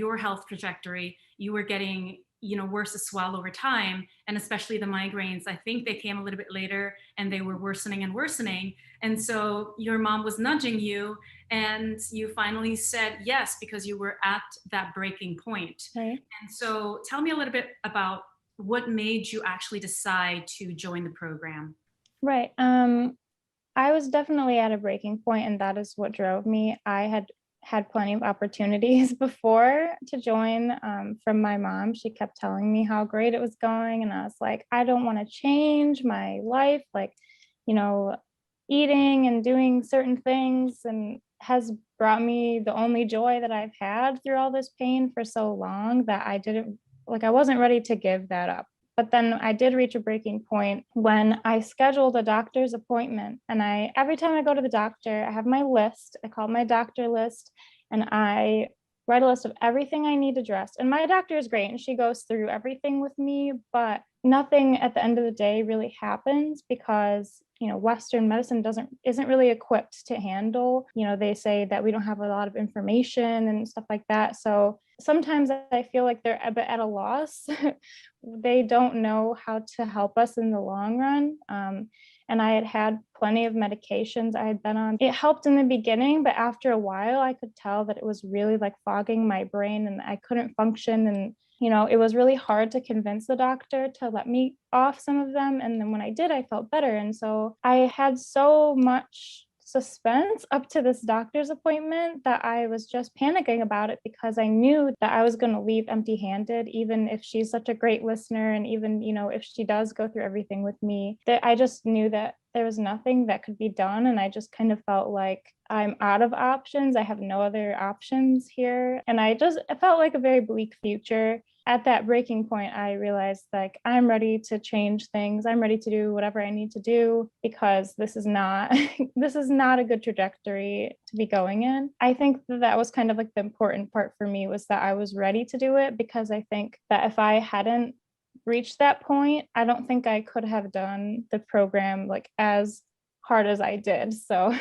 your health trajectory, you were getting, worse as well over time. And especially the migraines, I think they came a little bit later and they were worsening and worsening. And so your mom was nudging you and you finally said yes, because you were at that breaking point. Right. And so tell me a little bit about what made you actually decide to join the program. Right. I was definitely at a breaking point, and that is what drove me. I had plenty of opportunities before to join from my mom. She kept telling me how great it was going, and I was like, I don't want to change my life, like, you know, eating and doing certain things, and has brought me the only joy that I've had through all this pain for so long that I wasn't ready to give that up. But then I did reach a breaking point when I scheduled a doctor's appointment. And every time I go to the doctor, I have my list. I call it my doctor list, and I write a list of everything I need addressed. And my doctor is great, and she goes through everything with me, but nothing at the end of the day really happens because, Western medicine isn't really equipped to handle. They say that we don't have a lot of information and stuff like that. So sometimes I feel like they're a bit at a loss. They don't know how to help us in the long run. And I had plenty of medications I had been on. It helped in the beginning, but after a while, I could tell that it was really like fogging my brain and I couldn't function. And, it was really hard to convince the doctor to let me off some of them. And then when I did, I felt better. And so I had so much suspense up to this doctor's appointment that I was just panicking about it because I knew that I was going to leave empty-handed, even if she's such a great listener. And even, if she does go through everything with me, that I just knew that there was nothing that could be done. And I just kind of felt like I'm out of options. I have no other options here. And it felt like a very bleak future. At that breaking point, I realized like I'm ready to change things. I'm ready to do whatever I need to do because this is not this is not a good trajectory to be going in. I think that was kind of like the important part for me, was that I was ready to do it, because I think that if I hadn't reached that point, I don't think I could have done the program like as hard as I did. So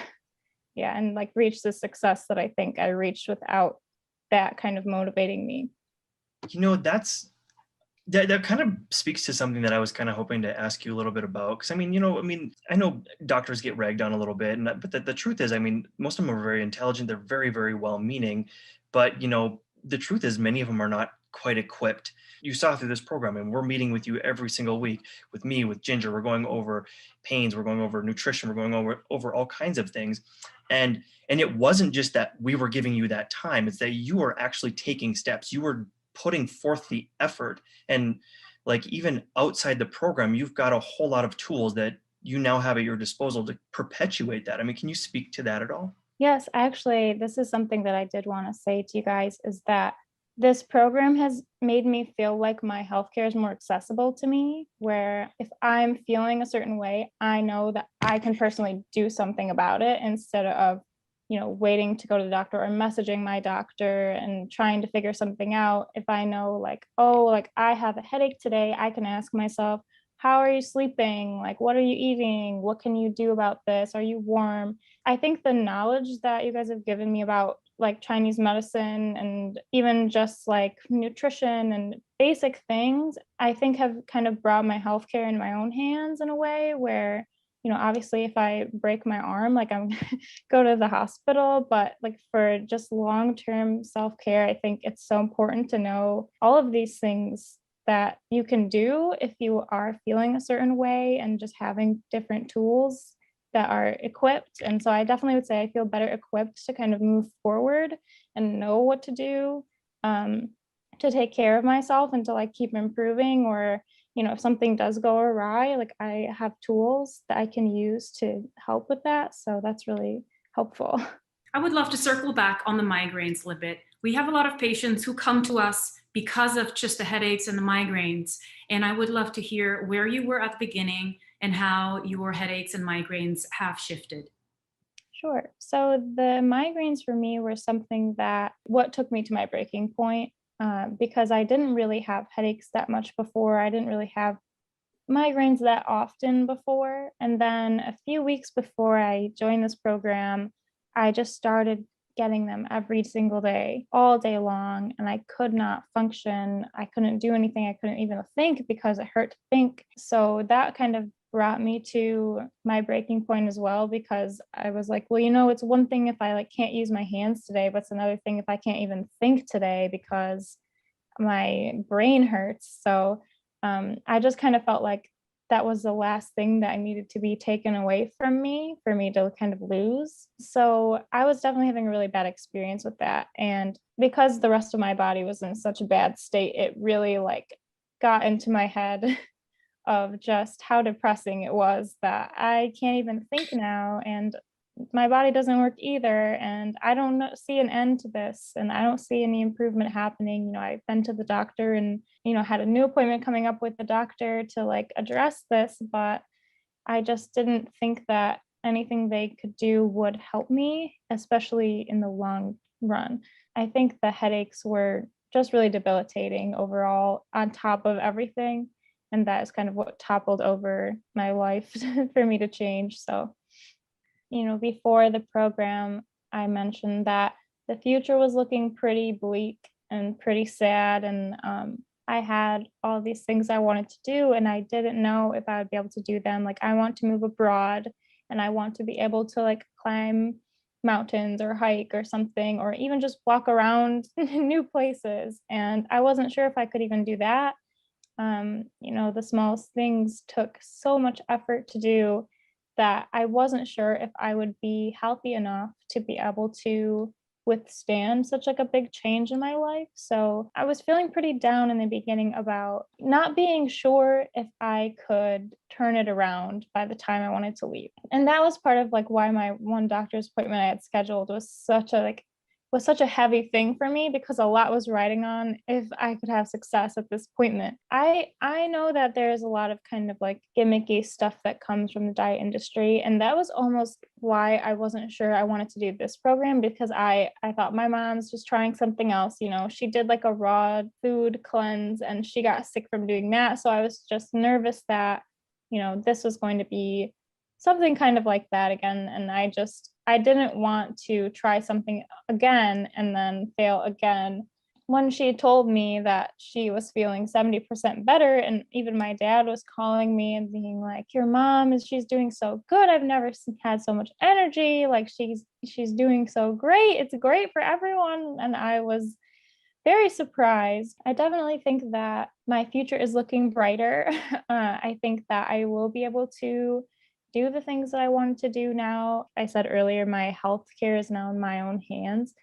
yeah, and like reach the success that I think I reached without that kind of motivating me. That kind of speaks to something that I was kind of hoping to ask you a little bit about. Because I know doctors get ragged on a little bit, but the truth is, most of them are very intelligent. They're very, very well-meaning, but the truth is, many of them are not quite equipped. You saw through this program, and we're meeting with you every single week. With me, with Ginger, we're going over pains, we're going over nutrition, we're going over all kinds of things, and it wasn't just that we were giving you that time; it's that you were actually taking steps. You were putting forth the effort, and like even outside the program, you've got a whole lot of tools that you now have at your disposal to perpetuate that. Can you speak to that at all? Yes, actually, this is something that I did want to say to you guys, is that this program has made me feel like my healthcare is more accessible to me, where if I'm feeling a certain way, I know that I can personally do something about it instead of waiting to go to the doctor or messaging my doctor and trying to figure something out. If I know like, oh, like I have a headache today, I can ask myself, how are you sleeping? Like, what are you eating? What can you do about this? Are you warm? I think the knowledge that you guys have given me about like Chinese medicine and even just like nutrition and basic things, I think have kind of brought my healthcare in my own hands in a way where, obviously if I break my arm, like I'm go to the hospital, but like for just long-term self-care, I think it's so important to know all of these things that you can do if you are feeling a certain way, and just having different tools that are equipped. And so I definitely would say I feel better equipped to kind of move forward and know what to do, to take care of myself and to like keep improving, or if something does go awry, like I have tools that I can use to help with that. So that's really helpful. I would love to circle back on the migraines a little bit. We have a lot of patients who come to us because of just the headaches and the migraines. And I would love to hear where you were at the beginning and how your headaches and migraines have shifted. Sure. So the migraines for me were something that what took me to my breaking point, because I didn't really have headaches that much before. I didn't really have migraines that often before. And then a few weeks before I joined this program, I just started getting them every single day, all day long, and I could not function. I couldn't do anything. I couldn't even think because it hurt to think. So that kind of brought me to my breaking point as well, because I was like, well, it's one thing if I like can't use my hands today, but it's another thing if I can't even think today because my brain hurts. So I just kind of felt like that was the last thing that I needed to be taken away from me for me to kind of lose. So I was definitely having a really bad experience with that. And because the rest of my body was in such a bad state, it really like got into my head of just how depressing it was that I can't even think now, and my body doesn't work either, and I don't see an end to this, and I don't see any improvement happening. I've been to the doctor and had a new appointment coming up with the doctor to like address this, but I just didn't think that anything they could do would help me, especially in the long run. I think the headaches were just really debilitating overall on top of everything. And that is kind of what toppled over my life for me to change. So, before the program, I mentioned that the future was looking pretty bleak and pretty sad. And I had all these things I wanted to do, and I didn't know if I would be able to do them. Like, I want to move abroad, and I want to be able to like climb mountains or hike or something, or even just walk around new places. And I wasn't sure if I could even do that. The smallest things took so much effort to do that I wasn't sure if I would be healthy enough to be able to withstand such like a big change in my life. So I was feeling pretty down in the beginning about not being sure if I could turn it around by the time I wanted to leave. And that was part of like why my one doctor's appointment I had scheduled was such a heavy thing for me, because a lot was riding on if I could have success at this appointment. I know that there's a lot of kind of like gimmicky stuff that comes from the diet industry, and that was almost why I wasn't sure I wanted to do this program, because I thought my mom's just trying something else. She did like a raw food cleanse and she got sick from doing that. So I was just nervous that this was going to be something kind of like that again. And I didn't want to try something again and then fail again. When she told me that she was feeling 70% better, and even my dad was calling me and being like, your mom she's doing so good. I've never had so much energy. Like she's doing so great. It's great for everyone. And I was very surprised. I definitely think that my future is looking brighter. I think that I will be able to do the things that I wanted to do now. I said earlier, my healthcare is now in my own hands.